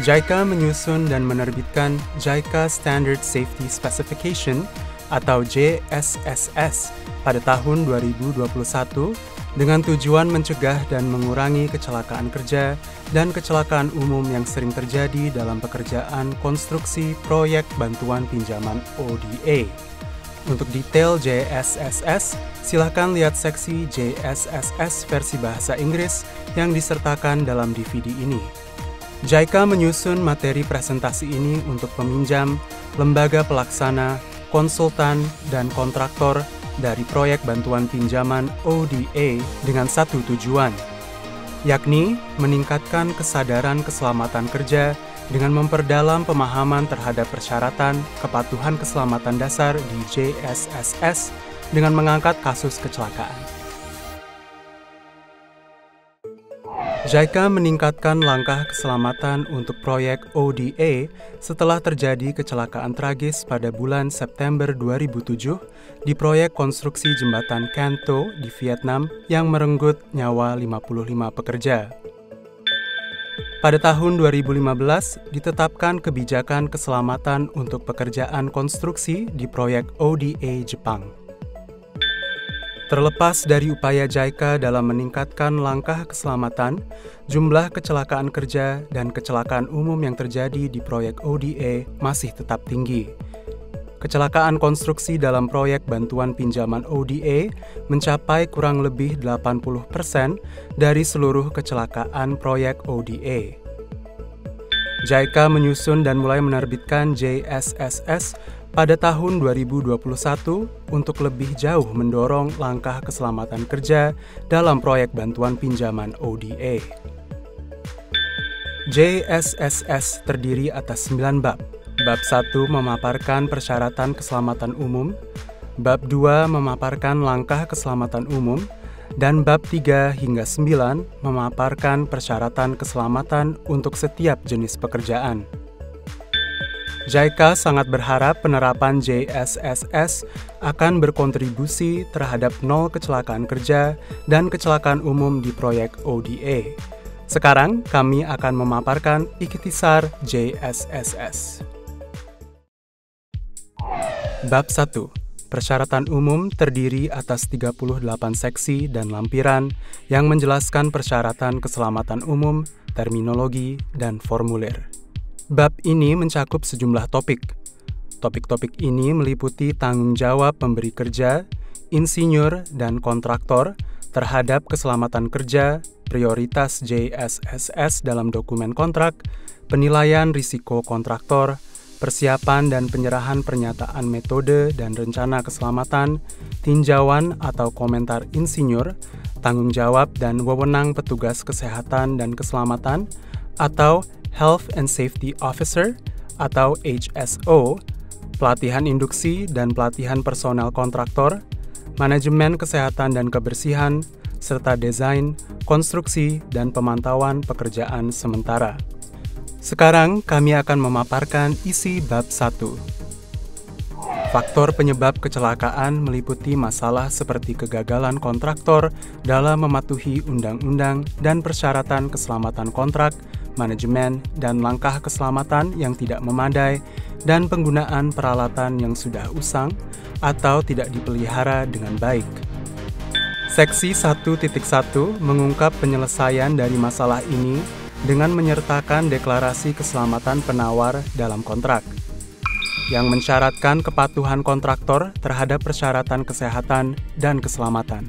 JICA menyusun dan menerbitkan JICA Standard Safety Specification atau JSSS pada tahun 2021 dengan tujuan mencegah dan mengurangi kecelakaan kerja dan kecelakaan umum yang sering terjadi dalam pekerjaan konstruksi proyek bantuan pinjaman ODA. Untuk detail JSSS, silakan lihat seksi JSSS versi bahasa Inggris yang disertakan dalam DVD ini. JICA menyusun materi presentasi ini untuk peminjam, lembaga pelaksana, konsultan, dan kontraktor dari proyek bantuan pinjaman ODA dengan satu tujuan, yakni meningkatkan kesadaran keselamatan kerja dengan memperdalam pemahaman terhadap persyaratan kepatuhan keselamatan dasar di JSSS dengan mengangkat kasus kecelakaan. JICA meningkatkan langkah keselamatan untuk proyek ODA setelah terjadi kecelakaan tragis pada bulan September 2007 di proyek konstruksi jembatan Can Tho di Vietnam yang merenggut nyawa 55 pekerja. Pada tahun 2015, ditetapkan kebijakan keselamatan untuk pekerjaan konstruksi di proyek ODA Jepang. Terlepas dari upaya JICA dalam meningkatkan langkah keselamatan, jumlah kecelakaan kerja dan kecelakaan umum yang terjadi di proyek ODA masih tetap tinggi. Kecelakaan konstruksi dalam proyek bantuan pinjaman ODA mencapai kurang lebih 80% dari seluruh kecelakaan proyek ODA. JICA menyusun dan mulai menerbitkan JSSS pada tahun 2021 untuk lebih jauh mendorong langkah keselamatan kerja dalam proyek bantuan pinjaman ODA. JSSS terdiri atas 9 bab. Bab 1 memaparkan persyaratan keselamatan umum, bab 2 memaparkan langkah keselamatan umum, dan bab 3 hingga 9 memaparkan persyaratan keselamatan untuk setiap jenis pekerjaan. JICA sangat berharap penerapan JSSS akan berkontribusi terhadap nol kecelakaan kerja dan kecelakaan umum di proyek ODA. Sekarang kami akan memaparkan ikhtisar JSSS. Bab 1. Persyaratan umum terdiri atas 38 seksi dan lampiran yang menjelaskan persyaratan keselamatan umum, terminologi, dan formulir. Bab ini mencakup sejumlah topik. Topik-topik ini meliputi tanggung jawab pemberi kerja, insinyur, dan kontraktor terhadap keselamatan kerja, prioritas JSSS dalam dokumen kontrak, penilaian risiko kontraktor, persiapan dan penyerahan pernyataan metode dan rencana keselamatan, tinjauan atau komentar insinyur, tanggung jawab dan wewenang petugas kesehatan dan keselamatan, atau Health and Safety Officer atau HSO, pelatihan induksi dan pelatihan personel kontraktor, manajemen kesehatan dan kebersihan, serta desain, konstruksi, dan pemantauan pekerjaan sementara. Sekarang kami akan memaparkan isi bab 1. Faktor penyebab kecelakaan meliputi masalah seperti kegagalan kontraktor dalam mematuhi undang-undang dan persyaratan keselamatan kontrak, manajemen, dan langkah keselamatan yang tidak memadai, dan penggunaan peralatan yang sudah usang atau tidak dipelihara dengan baik. Seksi 1.1 mengungkap penyelesaian dari masalah ini dengan menyertakan deklarasi keselamatan penawar dalam kontrak, yang mensyaratkan kepatuhan kontraktor terhadap persyaratan kesehatan dan keselamatan.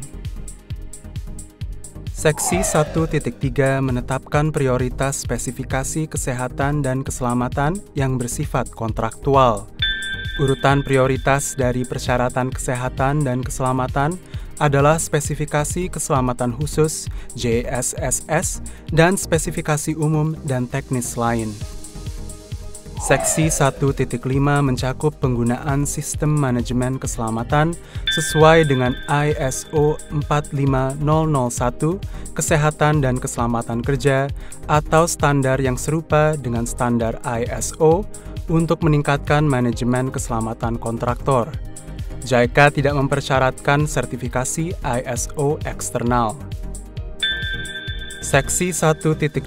Seksi 1.3 menetapkan prioritas spesifikasi kesehatan dan keselamatan yang bersifat kontraktual. Urutan prioritas dari persyaratan kesehatan dan keselamatan adalah spesifikasi keselamatan khusus JSSS dan spesifikasi umum dan teknis lain. Seksi 1.5 mencakup penggunaan sistem manajemen keselamatan sesuai dengan ISO 45001 Kesehatan dan Keselamatan Kerja atau standar yang serupa dengan standar ISO untuk meningkatkan manajemen keselamatan kontraktor. JICA tidak mempersyaratkan sertifikasi ISO eksternal. Seksi 1.8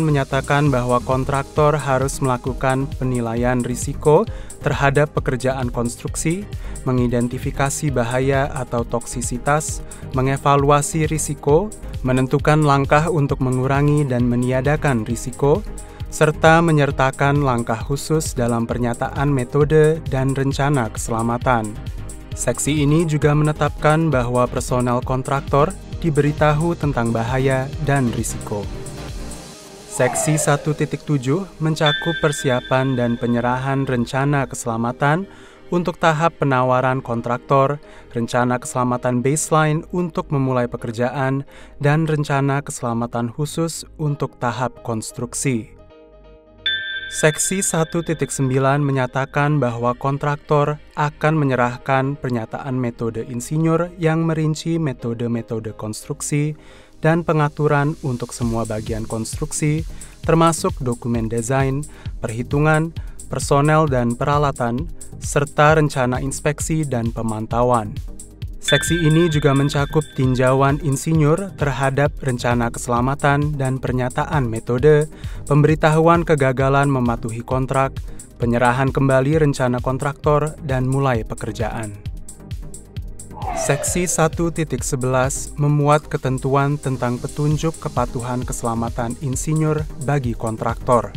menyatakan bahwa kontraktor harus melakukan penilaian risiko terhadap pekerjaan konstruksi, mengidentifikasi bahaya atau toksisitas, mengevaluasi risiko, menentukan langkah untuk mengurangi dan meniadakan risiko, serta menyertakan langkah khusus dalam pernyataan metode dan rencana keselamatan. Seksi ini juga menetapkan bahwa personel kontraktor diberitahu tentang bahaya dan risiko. Seksi 1.7 mencakup persiapan dan penyerahan rencana keselamatan untuk tahap penawaran kontraktor, rencana keselamatan baseline untuk memulai pekerjaan, dan rencana keselamatan khusus untuk tahap konstruksi. Seksi 1.9 menyatakan bahwa kontraktor akan menyerahkan pernyataan metode insinyur yang merinci metode-metode konstruksi dan pengaturan untuk semua bagian konstruksi, termasuk dokumen desain, perhitungan, personel dan peralatan, serta rencana inspeksi dan pemantauan. Seksi ini juga mencakup tinjauan insinyur terhadap rencana keselamatan dan pernyataan metode, pemberitahuan kegagalan mematuhi kontrak, penyerahan kembali rencana kontraktor, dan mulai pekerjaan. Seksi 1.11 memuat ketentuan tentang petunjuk kepatuhan keselamatan insinyur bagi kontraktor.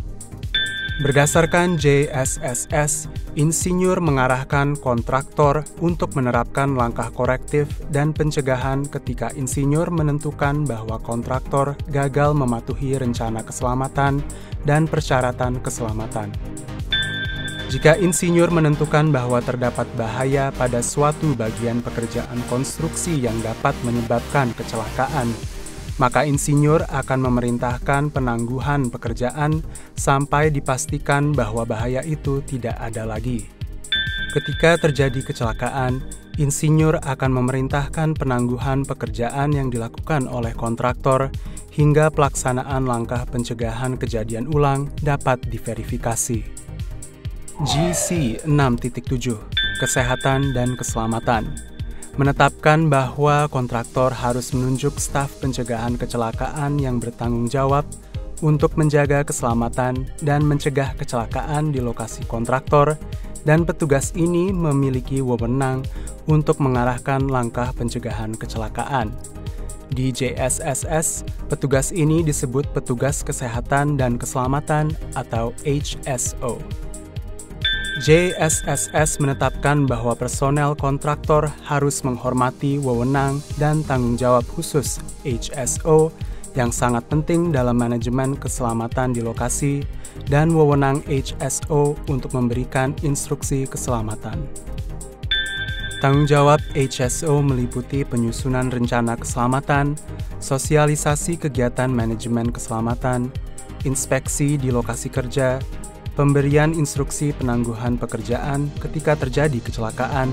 Berdasarkan JSSS, insinyur mengarahkan kontraktor untuk menerapkan langkah korektif dan pencegahan ketika insinyur menentukan bahwa kontraktor gagal mematuhi rencana keselamatan dan persyaratan keselamatan. Jika insinyur menentukan bahwa terdapat bahaya pada suatu bagian pekerjaan konstruksi yang dapat menyebabkan kecelakaan, maka insinyur akan memerintahkan penangguhan pekerjaan sampai dipastikan bahwa bahaya itu tidak ada lagi. Ketika terjadi kecelakaan, insinyur akan memerintahkan penangguhan pekerjaan yang dilakukan oleh kontraktor hingga pelaksanaan langkah pencegahan kejadian ulang dapat diverifikasi. GC 6.7 Kesehatan dan Keselamatan menetapkan bahwa kontraktor harus menunjuk staf pencegahan kecelakaan yang bertanggung jawab untuk menjaga keselamatan dan mencegah kecelakaan di lokasi kontraktor, dan petugas ini memiliki wewenang untuk mengarahkan langkah pencegahan kecelakaan. Di JSSS, petugas ini disebut Petugas Kesehatan dan Keselamatan atau HSO. JSSS menetapkan bahwa personel kontraktor harus menghormati wewenang dan tanggung jawab khusus HSO yang sangat penting dalam manajemen keselamatan di lokasi dan wewenang HSO untuk memberikan instruksi keselamatan. Tanggung jawab HSO meliputi penyusunan rencana keselamatan, sosialisasi kegiatan manajemen keselamatan, inspeksi di lokasi kerja, pemberian instruksi penangguhan pekerjaan ketika terjadi kecelakaan,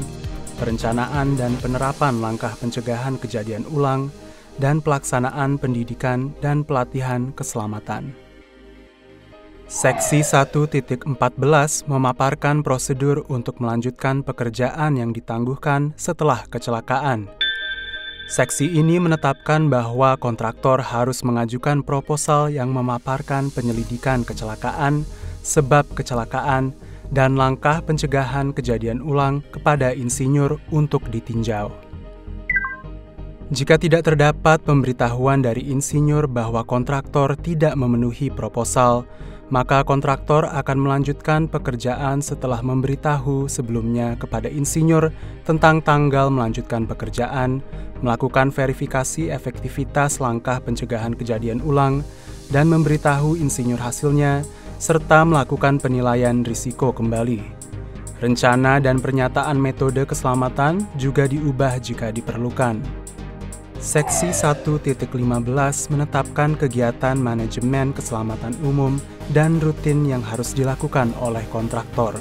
perencanaan dan penerapan langkah pencegahan kejadian ulang, dan pelaksanaan pendidikan dan pelatihan keselamatan. Seksi 1.14 memaparkan prosedur untuk melanjutkan pekerjaan yang ditangguhkan setelah kecelakaan. Seksi ini menetapkan bahwa kontraktor harus mengajukan proposal yang memaparkan penyelidikan kecelakaan, sebab kecelakaan, dan langkah pencegahan kejadian ulang kepada insinyur untuk ditinjau. Jika tidak terdapat pemberitahuan dari insinyur bahwa kontraktor tidak memenuhi proposal, maka kontraktor akan melanjutkan pekerjaan setelah memberitahu sebelumnya kepada insinyur tentang tanggal melanjutkan pekerjaan, melakukan verifikasi efektivitas langkah pencegahan kejadian ulang, dan memberitahu insinyur hasilnya, serta melakukan penilaian risiko kembali. Rencana dan pernyataan metode keselamatan juga diubah jika diperlukan. Seksi 1.15 menetapkan kegiatan manajemen keselamatan umum dan rutin yang harus dilakukan oleh kontraktor.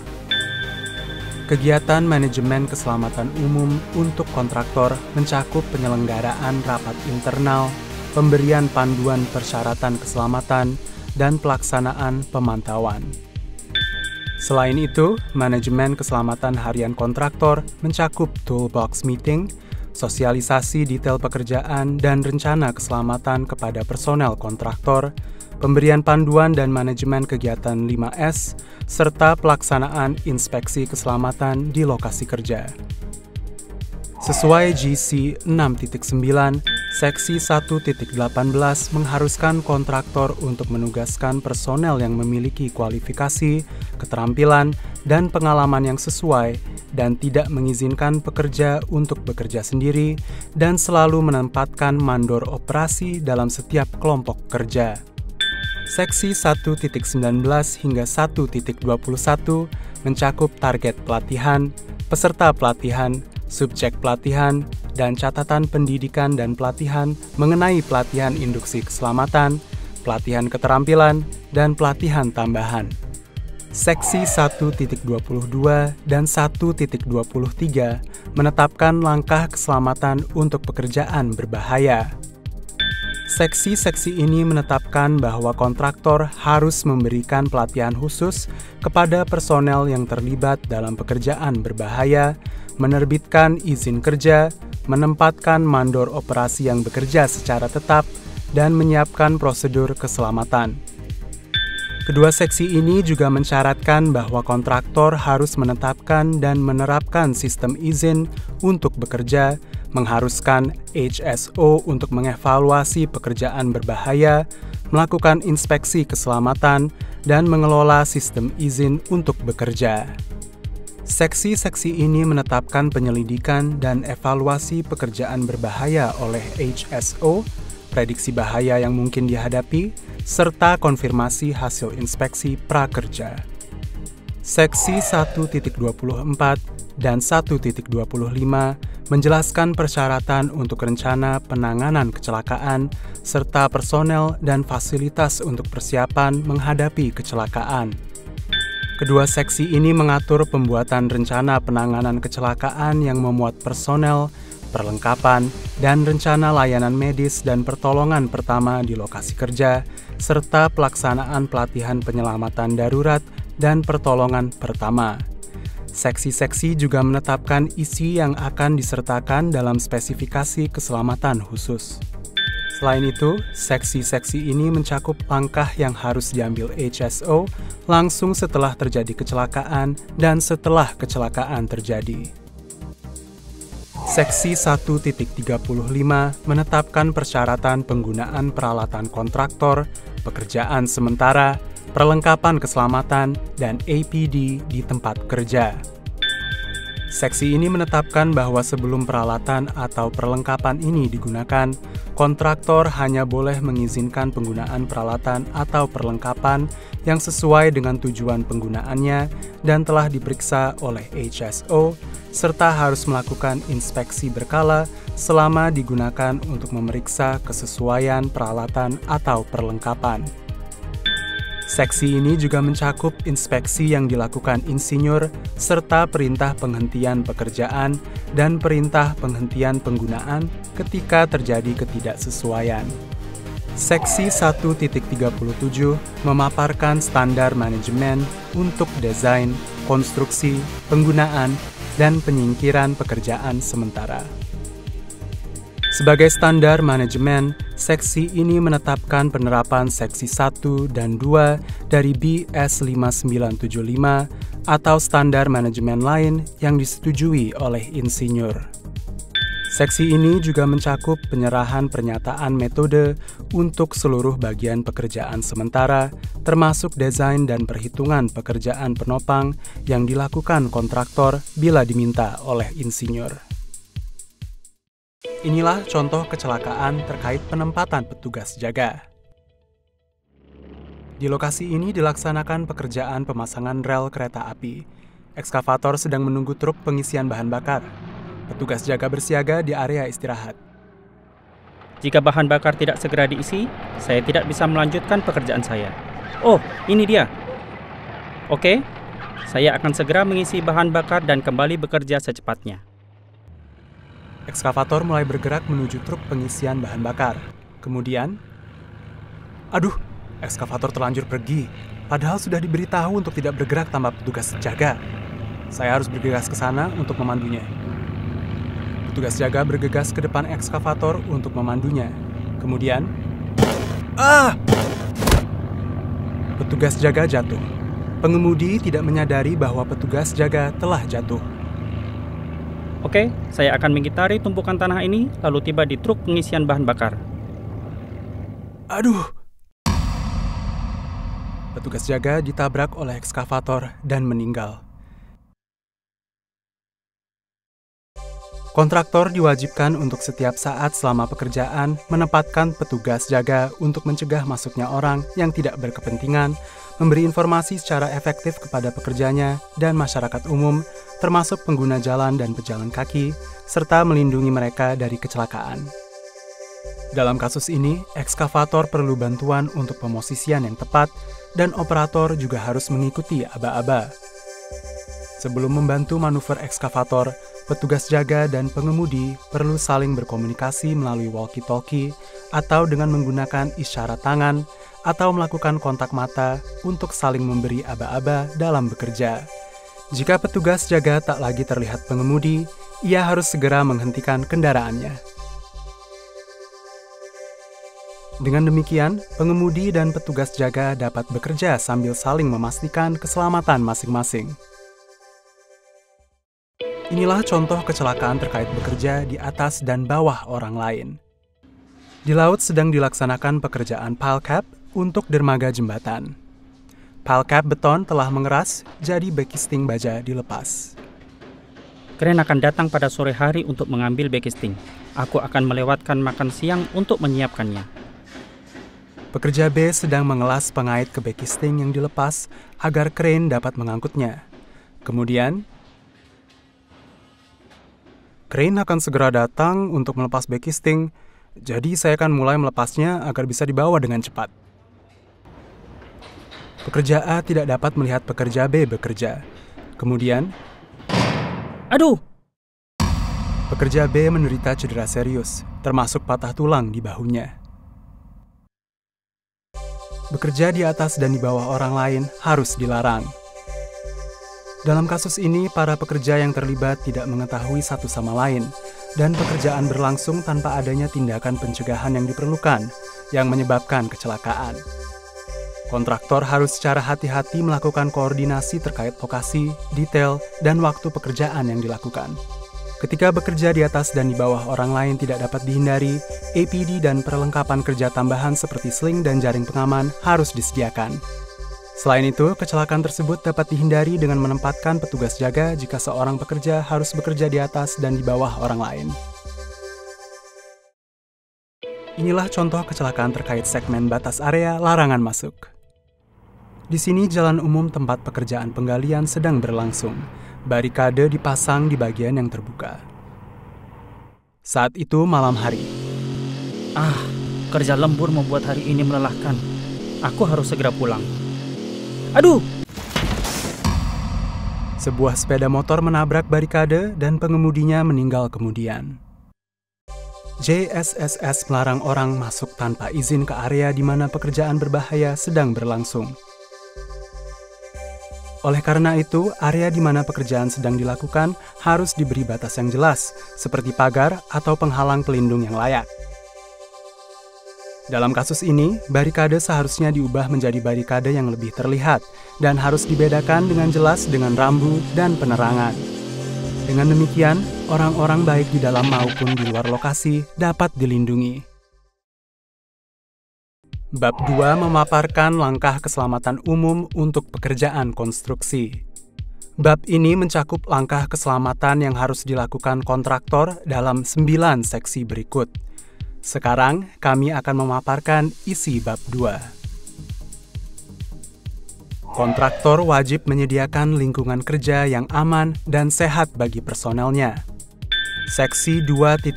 Kegiatan manajemen keselamatan umum untuk kontraktor mencakup penyelenggaraan rapat internal, pemberian panduan persyaratan keselamatan, dan pelaksanaan pemantauan. Selain itu, manajemen keselamatan harian kontraktor mencakup toolbox meeting, sosialisasi detail pekerjaan dan rencana keselamatan kepada personel kontraktor, pemberian panduan dan manajemen kegiatan 5S, serta pelaksanaan inspeksi keselamatan di lokasi kerja. Sesuai GC 6.9, Seksi 1.18 mengharuskan kontraktor untuk menugaskan personel yang memiliki kualifikasi, keterampilan, dan pengalaman yang sesuai dan tidak mengizinkan pekerja untuk bekerja sendiri dan selalu menempatkan mandor operasi dalam setiap kelompok kerja. Seksi 1.19 hingga 1.21 mencakup target pelatihan, peserta pelatihan, subjek pelatihan, dan catatan pendidikan dan pelatihan mengenai pelatihan induksi keselamatan, pelatihan keterampilan, dan pelatihan tambahan. Seksi 1.22 dan 1.23 menetapkan langkah keselamatan untuk pekerjaan berbahaya. Seksi-seksi ini menetapkan bahwa kontraktor harus memberikan pelatihan khusus kepada personel yang terlibat dalam pekerjaan berbahaya, menerbitkan izin kerja, menempatkan mandor operasi yang bekerja secara tetap, dan menyiapkan prosedur keselamatan. Kedua seksi ini juga mensyaratkan bahwa kontraktor harus menetapkan dan menerapkan sistem izin untuk bekerja, mengharuskan HSO untuk mengevaluasi pekerjaan berbahaya, melakukan inspeksi keselamatan, dan mengelola sistem izin untuk bekerja. Seksi-seksi ini menetapkan penyelidikan dan evaluasi pekerjaan berbahaya oleh HSO, prediksi bahaya yang mungkin dihadapi, serta konfirmasi hasil inspeksi prakerja. Seksi 1.24 dan 1.25 menjelaskan persyaratan untuk rencana penanganan kecelakaan serta personel dan fasilitas untuk persiapan menghadapi kecelakaan. Kedua seksi ini mengatur pembuatan rencana penanganan kecelakaan yang memuat personel, perlengkapan, dan rencana layanan medis dan pertolongan pertama di lokasi kerja, serta pelaksanaan pelatihan penyelamatan darurat dan pertolongan pertama. Seksi-seksi juga menetapkan isi yang akan disertakan dalam spesifikasi keselamatan khusus. Selain itu, seksi-seksi ini mencakup langkah yang harus diambil HSO langsung setelah terjadi kecelakaan dan setelah kecelakaan terjadi. Seksi 1.35 menetapkan persyaratan penggunaan peralatan kontraktor, pekerjaan sementara, perlengkapan keselamatan, dan APD di tempat kerja. Seksi ini menetapkan bahwa sebelum peralatan atau perlengkapan ini digunakan, kontraktor hanya boleh mengizinkan penggunaan peralatan atau perlengkapan yang sesuai dengan tujuan penggunaannya dan telah diperiksa oleh HSO, serta harus melakukan inspeksi berkala selama digunakan untuk memeriksa kesesuaian peralatan atau perlengkapan. Seksi ini juga mencakup inspeksi yang dilakukan insinyur, serta perintah penghentian pekerjaan dan perintah penghentian penggunaan ketika terjadi ketidaksesuaian. Seksi 1.37 memaparkan standar manajemen untuk desain, konstruksi, penggunaan, dan penyingkiran pekerjaan sementara. Sebagai standar manajemen, seksi ini menetapkan penerapan seksi 1 dan 2 dari BS 5975 atau standar manajemen lain yang disetujui oleh insinyur. Seksi ini juga mencakup penyerahan pernyataan metode untuk seluruh bagian pekerjaan sementara, termasuk desain dan perhitungan pekerjaan penopang yang dilakukan kontraktor bila diminta oleh insinyur. Inilah contoh kecelakaan terkait penempatan petugas jaga. Di lokasi ini dilaksanakan pekerjaan pemasangan rel kereta api. Ekskavator sedang menunggu truk pengisian bahan bakar. Petugas jaga bersiaga di area istirahat. Jika bahan bakar tidak segera diisi, saya tidak bisa melanjutkan pekerjaan saya. Oh, ini dia. Oke, saya akan segera mengisi bahan bakar dan kembali bekerja secepatnya. Ekskavator mulai bergerak menuju truk pengisian bahan bakar. Kemudian, aduh, ekskavator terlanjur pergi. Padahal sudah diberitahu untuk tidak bergerak tanpa petugas jaga. Saya harus bergegas ke sana untuk memandunya. Petugas jaga bergegas ke depan ekskavator untuk memandunya. Kemudian, petugas jaga jatuh. Pengemudi tidak menyadari bahwa petugas jaga telah jatuh. Oke, saya akan mengitari tumpukan tanah ini, lalu tiba di truk pengisian bahan bakar. Aduh! Petugas jaga ditabrak oleh ekskavator dan meninggal. Kontraktor diwajibkan untuk setiap saat selama pekerjaan menempatkan petugas jaga untuk mencegah masuknya orang yang tidak berkepentingan, memberi informasi secara efektif kepada pekerjanya dan masyarakat umum, termasuk pengguna jalan dan pejalan kaki, serta melindungi mereka dari kecelakaan. Dalam kasus ini, ekskavator perlu bantuan untuk pemosisian yang tepat, dan operator juga harus mengikuti aba-aba. Sebelum membantu manuver ekskavator, petugas jaga dan pengemudi perlu saling berkomunikasi melalui walkie-talkie atau dengan menggunakan isyarat tangan atau melakukan kontak mata untuk saling memberi aba-aba dalam bekerja. Jika petugas jaga tak lagi terlihat pengemudi, ia harus segera menghentikan kendaraannya. Dengan demikian, pengemudi dan petugas jaga dapat bekerja sambil saling memastikan keselamatan masing-masing. Inilah contoh kecelakaan terkait bekerja di atas dan bawah orang lain. Di laut sedang dilaksanakan pekerjaan pile cap untuk dermaga jembatan. Pile cap beton telah mengeras, jadi backisting baja dilepas. Kren akan datang pada sore hari untuk mengambil backisting. Aku akan melewatkan makan siang untuk menyiapkannya. Pekerja B sedang mengelas pengait ke backisting yang dilepas agar kren dapat mengangkutnya. Kemudian, kren akan segera datang untuk melepas backisting, jadi saya akan mulai melepasnya agar bisa dibawa dengan cepat. Pekerja A tidak dapat melihat pekerja B bekerja. Kemudian, aduh! Pekerja B menderita cedera serius, termasuk patah tulang di bahunya. Bekerja di atas dan di bawah orang lain harus dilarang. Dalam kasus ini, para pekerja yang terlibat tidak mengetahui satu sama lain, dan pekerjaan berlangsung tanpa adanya tindakan pencegahan yang diperlukan, yang menyebabkan kecelakaan. Kontraktor harus secara hati-hati melakukan koordinasi terkait lokasi, detail, dan waktu pekerjaan yang dilakukan. Ketika bekerja di atas dan di bawah orang lain tidak dapat dihindari, APD dan perlengkapan kerja tambahan seperti sling dan jaring pengaman harus disediakan. Selain itu, kecelakaan tersebut dapat dihindari dengan menempatkan petugas jaga jika seorang pekerja harus bekerja di atas dan di bawah orang lain. Inilah contoh kecelakaan terkait segmen batas area larangan masuk. Di sini jalan umum tempat pekerjaan penggalian sedang berlangsung. Barikade dipasang di bagian yang terbuka. Saat itu malam hari. Kerja lembur membuat hari ini melelahkan. Aku harus segera pulang. Aduh! Sebuah sepeda motor menabrak barikade dan pengemudinya meninggal kemudian. JSSS melarang orang masuk tanpa izin ke area di mana pekerjaan berbahaya sedang berlangsung. Oleh karena itu, area di mana pekerjaan sedang dilakukan harus diberi batas yang jelas, seperti pagar atau penghalang pelindung yang layak. Dalam kasus ini, barikade seharusnya diubah menjadi barikade yang lebih terlihat dan harus dibedakan dengan jelas dengan rambu dan penerangan. Dengan demikian, orang-orang baik di dalam maupun di luar lokasi dapat dilindungi. Bab 2 memaparkan langkah keselamatan umum untuk pekerjaan konstruksi. Bab ini mencakup langkah keselamatan yang harus dilakukan kontraktor dalam 9 seksi berikut. Sekarang, kami akan memaparkan isi bab 2. Kontraktor wajib menyediakan lingkungan kerja yang aman dan sehat bagi personelnya. Seksi 2.1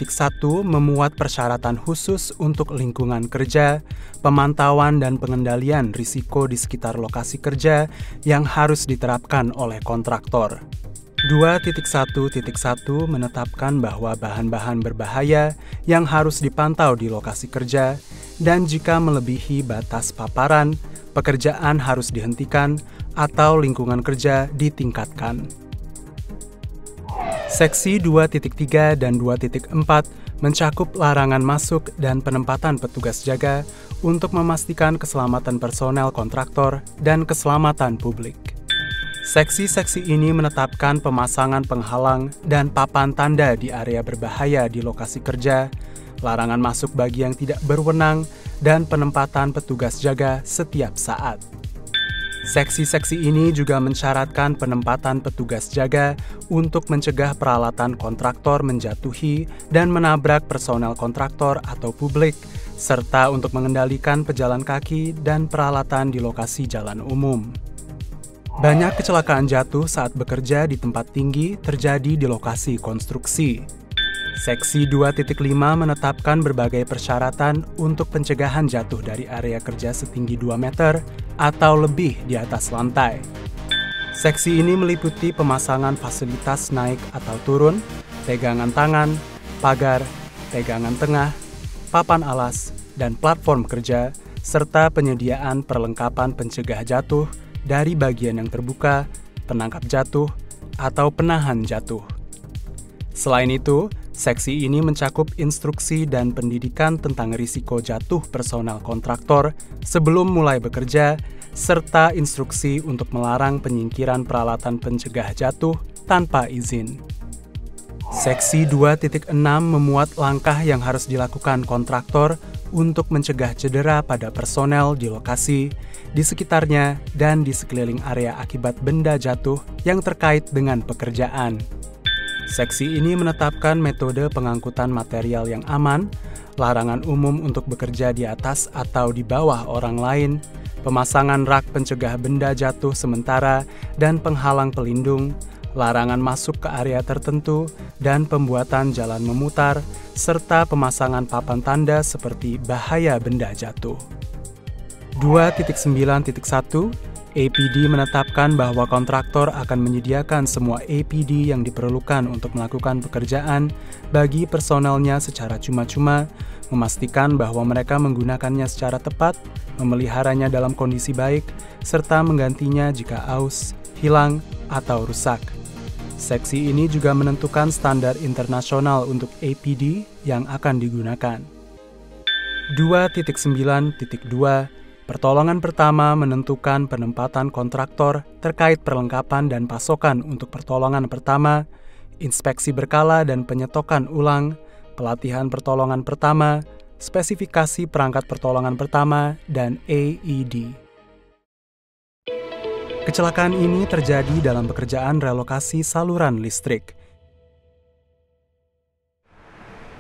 memuat persyaratan khusus untuk lingkungan kerja, pemantauan dan pengendalian risiko di sekitar lokasi kerja yang harus diterapkan oleh kontraktor. 2.1.1 menetapkan bahwa bahan-bahan berbahaya yang harus dipantau di lokasi kerja, dan jika melebihi batas paparan, pekerjaan harus dihentikan atau lingkungan kerja ditingkatkan. Seksi 2.3 dan 2.4 mencakup larangan masuk dan penempatan petugas jaga untuk memastikan keselamatan personel kontraktor dan keselamatan publik. Seksi-seksi ini menetapkan pemasangan penghalang dan papan tanda di area berbahaya di lokasi kerja, larangan masuk bagi yang tidak berwenang, dan penempatan petugas jaga setiap saat. Seksi-seksi ini juga mensyaratkan penempatan petugas jaga untuk mencegah peralatan kontraktor menjatuhi dan menabrak personel kontraktor atau publik, serta untuk mengendalikan pejalan kaki dan peralatan di lokasi jalan umum. Banyak kecelakaan jatuh saat bekerja di tempat tinggi terjadi di lokasi konstruksi. Seksi 2.5 menetapkan berbagai persyaratan untuk pencegahan jatuh dari area kerja setinggi 2 meter atau lebih di atas lantai. Seksi ini meliputi pemasangan fasilitas naik atau turun, pegangan tangan, pagar, pegangan tengah, papan alas, dan platform kerja, serta penyediaan perlengkapan pencegah jatuh dari bagian yang terbuka, penangkap jatuh, atau penahan jatuh. Selain itu, seksi ini mencakup instruksi dan pendidikan tentang risiko jatuh personel kontraktor sebelum mulai bekerja, serta instruksi untuk melarang penyingkiran peralatan pencegah jatuh tanpa izin. Seksi 2.6 memuat langkah yang harus dilakukan kontraktor untuk mencegah cedera pada personel di lokasi, di sekitarnya, dan di sekeliling area akibat benda jatuh yang terkait dengan pekerjaan. Seksi ini menetapkan metode pengangkutan material yang aman, larangan umum untuk bekerja di atas atau di bawah orang lain, pemasangan rak pencegah benda jatuh sementara dan penghalang pelindung, larangan masuk ke area tertentu, dan pembuatan jalan memutar, serta pemasangan papan tanda seperti bahaya benda jatuh. 2.9.1 APD menetapkan bahwa kontraktor akan menyediakan semua APD yang diperlukan untuk melakukan pekerjaan bagi personelnya secara cuma-cuma, memastikan bahwa mereka menggunakannya secara tepat, memeliharanya dalam kondisi baik, serta menggantinya jika aus, hilang, atau rusak. Seksi ini juga menentukan standar internasional untuk APD yang akan digunakan. 2.9.2 Pertolongan pertama menentukan penempatan kontraktor terkait perlengkapan dan pasokan untuk pertolongan pertama, inspeksi berkala dan penyetokan ulang, pelatihan pertolongan pertama, spesifikasi perangkat pertolongan pertama, dan AED. Kecelakaan ini terjadi dalam pekerjaan relokasi saluran listrik.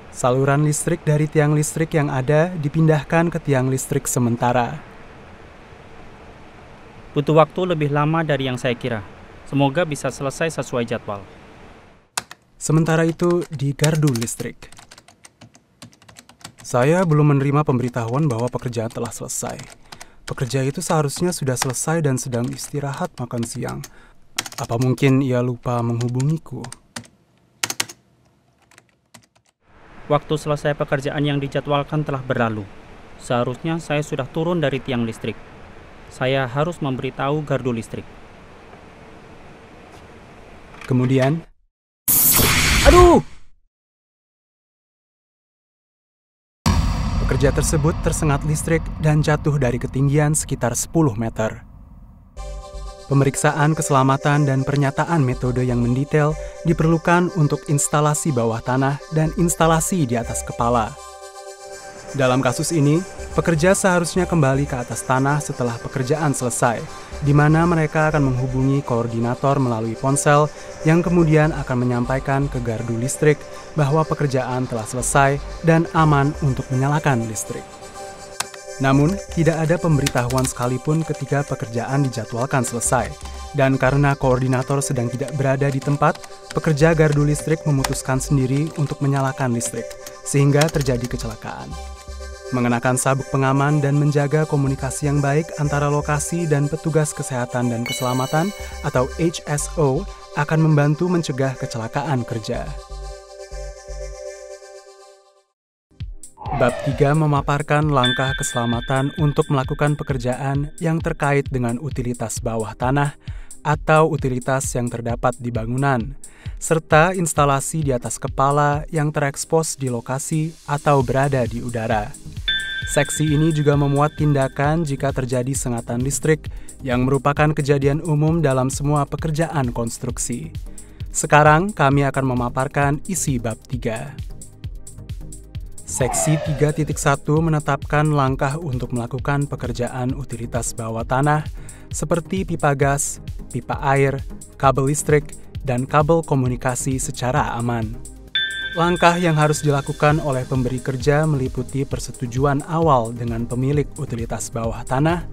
Saluran listrik dari tiang listrik yang ada dipindahkan ke tiang listrik sementara. Butuh waktu lebih lama dari yang saya kira. Semoga bisa selesai sesuai jadwal. Sementara itu, di gardu listrik. Saya belum menerima pemberitahuan bahwa pekerjaan telah selesai. Pekerja itu seharusnya sudah selesai dan sedang istirahat makan siang. Apa mungkin ia lupa menghubungiku? Waktu selesai pekerjaan yang dijadwalkan telah berlalu. Seharusnya saya sudah turun dari tiang listrik. Saya harus memberitahu gardu listrik. Kemudian, aduh! Pekerja tersebut tersengat listrik dan jatuh dari ketinggian sekitar 10 meter. Pemeriksaan keselamatan dan pernyataan metode yang mendetail diperlukan untuk instalasi bawah tanah dan instalasi di atas kepala. Dalam kasus ini, pekerja seharusnya kembali ke atas tanah setelah pekerjaan selesai, di mana mereka akan menghubungi koordinator melalui ponsel yang kemudian akan menyampaikan ke gardu listrik bahwa pekerjaan telah selesai dan aman untuk menyalakan listrik. Namun, tidak ada pemberitahuan sekalipun ketika pekerjaan dijadwalkan selesai, dan karena koordinator sedang tidak berada di tempat, pekerja gardu listrik memutuskan sendiri untuk menyalakan listrik, sehingga terjadi kecelakaan. Mengenakan sabuk pengaman dan menjaga komunikasi yang baik antara lokasi dan petugas kesehatan dan keselamatan atau HSO akan membantu mencegah kecelakaan kerja. Bab 3 memaparkan langkah keselamatan untuk melakukan pekerjaan yang terkait dengan utilitas bawah tanah atau utilitas yang terdapat di bangunan, serta instalasi di atas kepala yang terekspos di lokasi atau berada di udara. Seksi ini juga memuat tindakan jika terjadi sengatan listrik yang merupakan kejadian umum dalam semua pekerjaan konstruksi. Sekarang kami akan memaparkan isi bab 3. Seksi 3.1 menetapkan langkah untuk melakukan pekerjaan utilitas bawah tanah seperti pipa gas, pipa air, kabel listrik, dan kabel komunikasi secara aman. Langkah yang harus dilakukan oleh pemberi kerja meliputi persetujuan awal dengan pemilik utilitas bawah tanah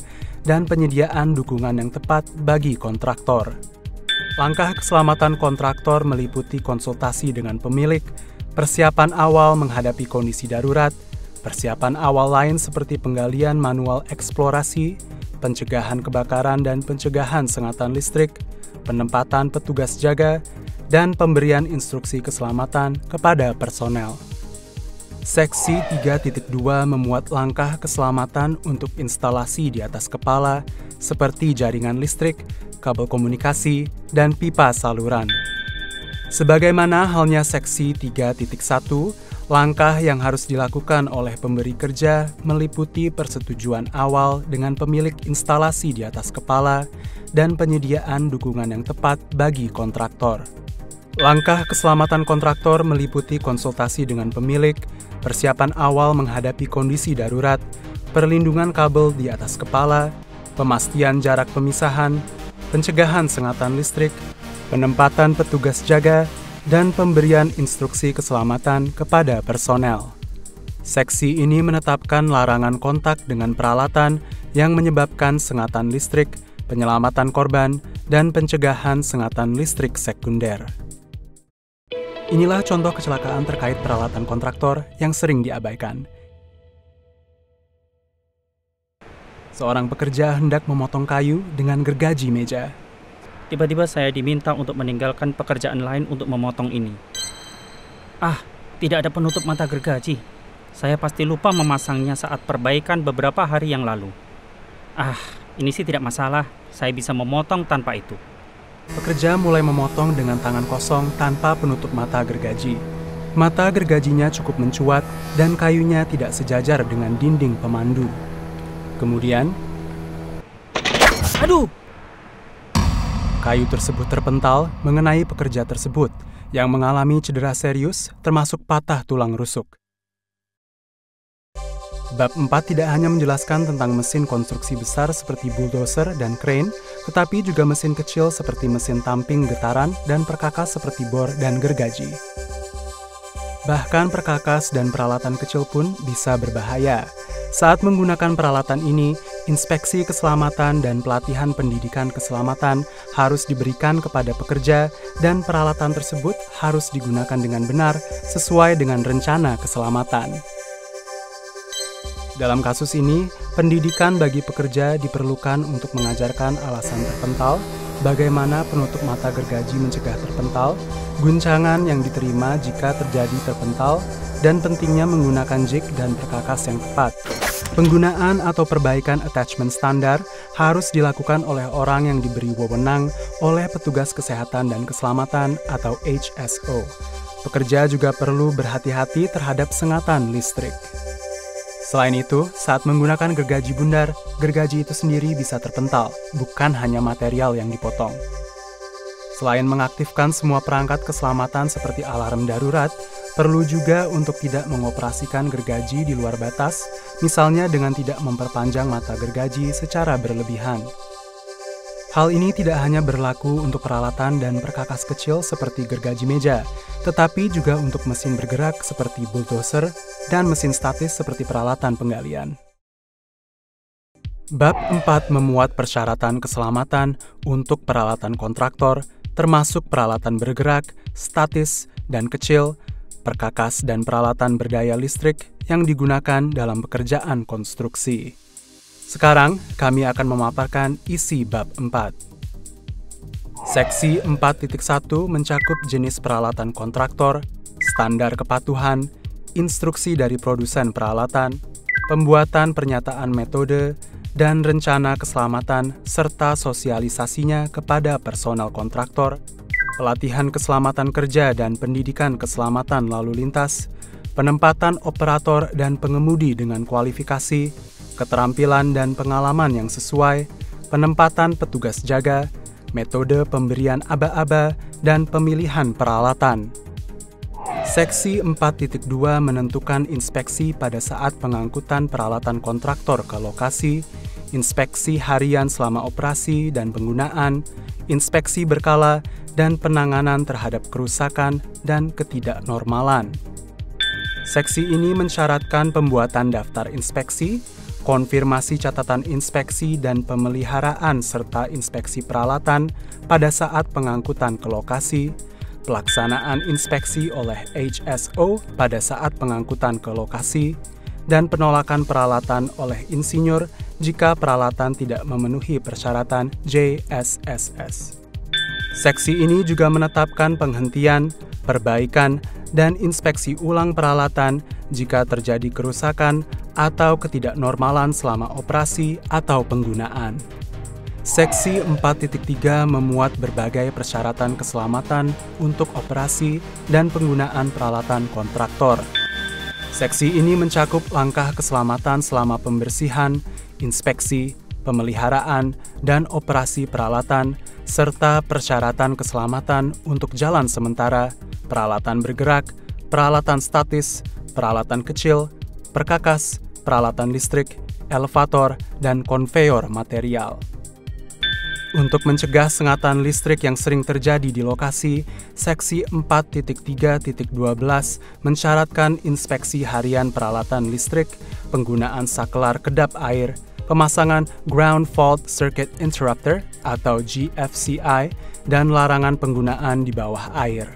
dan penyediaan dukungan yang tepat bagi kontraktor. Langkah keselamatan kontraktor meliputi konsultasi dengan pemilik, persiapan awal menghadapi kondisi darurat, persiapan awal lain seperti penggalian manual eksplorasi, pencegahan kebakaran dan pencegahan sengatan listrik, penempatan petugas jaga, dan pemberian instruksi keselamatan kepada personel. Seksi 3.2 memuat langkah keselamatan untuk instalasi di atas kepala seperti jaringan listrik, kabel komunikasi, dan pipa saluran. Sebagaimana halnya seksi 3.1, langkah yang harus dilakukan oleh pemberi kerja meliputi persetujuan awal dengan pemilik instalasi di atas kepala dan penyediaan dukungan yang tepat bagi kontraktor. Langkah keselamatan kontraktor meliputi konsultasi dengan pemilik, persiapan awal menghadapi kondisi darurat, perlindungan kabel di atas kepala, pemastian jarak pemisahan, pencegahan sengatan listrik, penempatan petugas jaga, dan pemberian instruksi keselamatan kepada personel. Seksi ini menetapkan larangan kontak dengan peralatan yang menyebabkan sengatan listrik, penyelamatan korban, dan pencegahan sengatan listrik sekunder. Inilah contoh kecelakaan terkait peralatan kontraktor yang sering diabaikan. Seorang pekerja hendak memotong kayu dengan gergaji meja. Tiba-tiba saya diminta untuk meninggalkan pekerjaan lain untuk memotong ini. Tidak ada penutup mata gergaji. Saya pasti lupa memasangnya saat perbaikan beberapa hari yang lalu. Ini sih tidak masalah. Saya bisa memotong tanpa itu. Pekerja mulai memotong dengan tangan kosong tanpa penutup mata gergaji. Mata gergajinya cukup mencuat dan kayunya tidak sejajar dengan dinding pemandu. Kemudian, kayu tersebut terpental mengenai pekerja tersebut yang mengalami cedera serius termasuk patah tulang rusuk. Bab 4 tidak hanya menjelaskan tentang mesin konstruksi besar seperti bulldozer dan crane, tetapi juga mesin kecil seperti mesin tamping getaran dan perkakas seperti bor dan gergaji. Bahkan perkakas dan peralatan kecil pun bisa berbahaya. Saat menggunakan peralatan ini, inspeksi keselamatan dan pelatihan pendidikan keselamatan harus diberikan kepada pekerja dan peralatan tersebut harus digunakan dengan benar sesuai dengan rencana keselamatan. Dalam kasus ini, pendidikan bagi pekerja diperlukan untuk mengajarkan alasan terpental, bagaimana penutup mata gergaji mencegah terpental, guncangan yang diterima jika terjadi terpental, dan pentingnya menggunakan jig dan perkakas yang tepat. Penggunaan atau perbaikan attachment standar harus dilakukan oleh orang yang diberi wewenang oleh petugas kesehatan dan keselamatan atau HSO. Pekerja juga perlu berhati-hati terhadap sengatan listrik. Selain itu, saat menggunakan gergaji bundar, gergaji itu sendiri bisa terpental, bukan hanya material yang dipotong. Selain mengaktifkan semua perangkat keselamatan seperti alarm darurat, perlu juga untuk tidak mengoperasikan gergaji di luar batas, misalnya dengan tidak memperpanjang mata gergaji secara berlebihan. Hal ini tidak hanya berlaku untuk peralatan dan perkakas kecil seperti gergaji meja, tetapi juga untuk mesin bergerak seperti bulldozer dan mesin statis seperti peralatan penggalian. Bab 4 memuat persyaratan keselamatan untuk peralatan kontraktor, termasuk peralatan bergerak, statis, dan kecil, perkakas dan peralatan berdaya listrik yang digunakan dalam pekerjaan konstruksi. Sekarang, kami akan memaparkan isi bab 4. Seksi 4.1 mencakup jenis peralatan kontraktor, standar kepatuhan, instruksi dari produsen peralatan, pembuatan pernyataan metode, dan rencana keselamatan serta sosialisasinya kepada personel kontraktor, pelatihan keselamatan kerja dan pendidikan keselamatan lalu lintas, penempatan operator dan pengemudi dengan kualifikasi, keterampilan dan pengalaman yang sesuai, penempatan petugas jaga, metode pemberian aba-aba, dan pemilihan peralatan. Seksi 4.2 menentukan inspeksi pada saat pengangkutan peralatan kontraktor ke lokasi, inspeksi harian selama operasi dan penggunaan, inspeksi berkala, dan penanganan terhadap kerusakan dan ketidaknormalan. Seksi ini mensyaratkan pembuatan daftar inspeksi, konfirmasi catatan inspeksi dan pemeliharaan serta inspeksi peralatan pada saat pengangkutan ke lokasi, pelaksanaan inspeksi oleh HSO pada saat pengangkutan ke lokasi, dan penolakan peralatan oleh insinyur jika peralatan tidak memenuhi persyaratan JSSS. Seksi ini juga menetapkan penghentian, perbaikan, dan inspeksi ulang peralatan jika terjadi kerusakan atau ketidaknormalan selama operasi atau penggunaan. Seksi 4.3 memuat berbagai persyaratan keselamatan untuk operasi dan penggunaan peralatan kontraktor. Seksi ini mencakup langkah keselamatan selama pembersihan, inspeksi, pemeliharaan, dan operasi peralatan, serta persyaratan keselamatan untuk jalan sementara, peralatan bergerak, peralatan statis, peralatan kecil, perkakas, peralatan listrik, elevator, dan konveyor material. Untuk mencegah sengatan listrik yang sering terjadi di lokasi, Seksi 4.3.12 mensyaratkan inspeksi harian peralatan listrik, penggunaan sakelar kedap air, pemasangan Ground Fault Circuit Interrupter atau GFCI, dan larangan penggunaan di bawah air.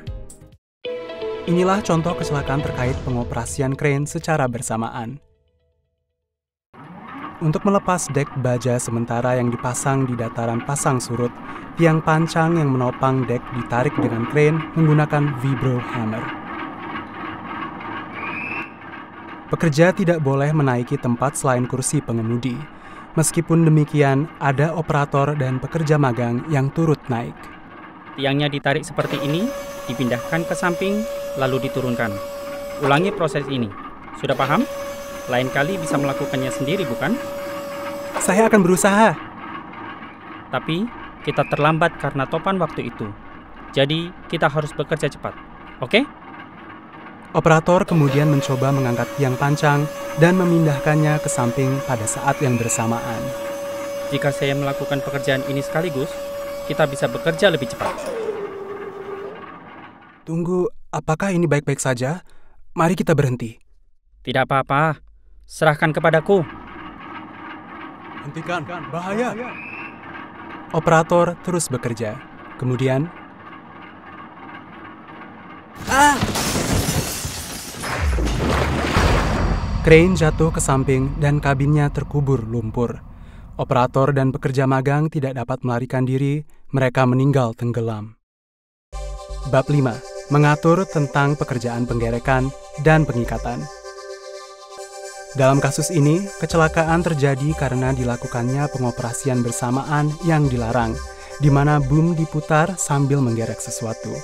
Inilah contoh kecelakaan terkait pengoperasian krain secara bersamaan. Untuk melepas dek baja sementara yang dipasang di dataran pasang surut, tiang pancang yang menopang dek ditarik dengan krain menggunakan vibro hammer. Pekerja tidak boleh menaiki tempat selain kursi pengemudi. Meskipun demikian, ada operator dan pekerja magang yang turut naik. Tiangnya ditarik seperti ini, dipindahkan ke samping, lalu diturunkan. Ulangi proses ini. Sudah paham? Lain kali bisa melakukannya sendiri, bukan? Saya akan berusaha. Tapi, kita terlambat karena topan waktu itu. Jadi, kita harus bekerja cepat. Oke? Operator kemudian mencoba mengangkat tiang pancang dan memindahkannya ke samping pada saat yang bersamaan. Jika saya melakukan pekerjaan ini sekaligus, kita bisa bekerja lebih cepat. Tunggu, apakah ini baik-baik saja? Mari kita berhenti. Tidak apa-apa. Serahkan kepadaku. Hentikan, bahaya. Operator terus bekerja. Kemudian, krain jatuh ke samping dan kabinnya terkubur lumpur. Operator dan pekerja magang tidak dapat melarikan diri, mereka meninggal tenggelam. Bab 5. Mengatur tentang pekerjaan penggerekan dan pengikatan. Dalam kasus ini, kecelakaan terjadi karena dilakukannya pengoperasian bersamaan yang dilarang, di mana boom diputar sambil menggerek sesuatu.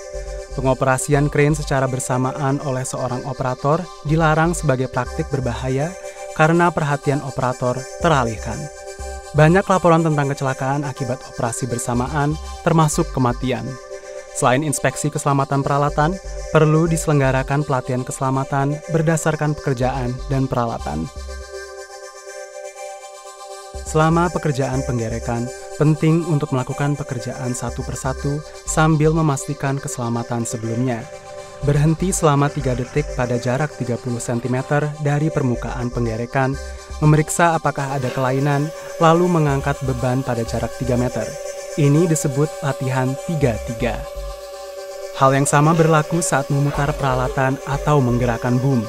Pengoperasian krain secara bersamaan oleh seorang operator dilarang sebagai praktik berbahaya karena perhatian operator teralihkan. Banyak laporan tentang kecelakaan akibat operasi bersamaan, termasuk kematian. Selain inspeksi keselamatan peralatan, perlu diselenggarakan pelatihan keselamatan berdasarkan pekerjaan dan peralatan. Selama pekerjaan penggerekan, penting untuk melakukan pekerjaan satu persatu sambil memastikan keselamatan sebelumnya. Berhenti selama 3 detik pada jarak 30 cm dari permukaan penggerekan, memeriksa apakah ada kelainan, lalu mengangkat beban pada jarak 3 meter. Ini disebut latihan 3-3. Hal yang sama berlaku saat memutar peralatan atau menggerakkan boom.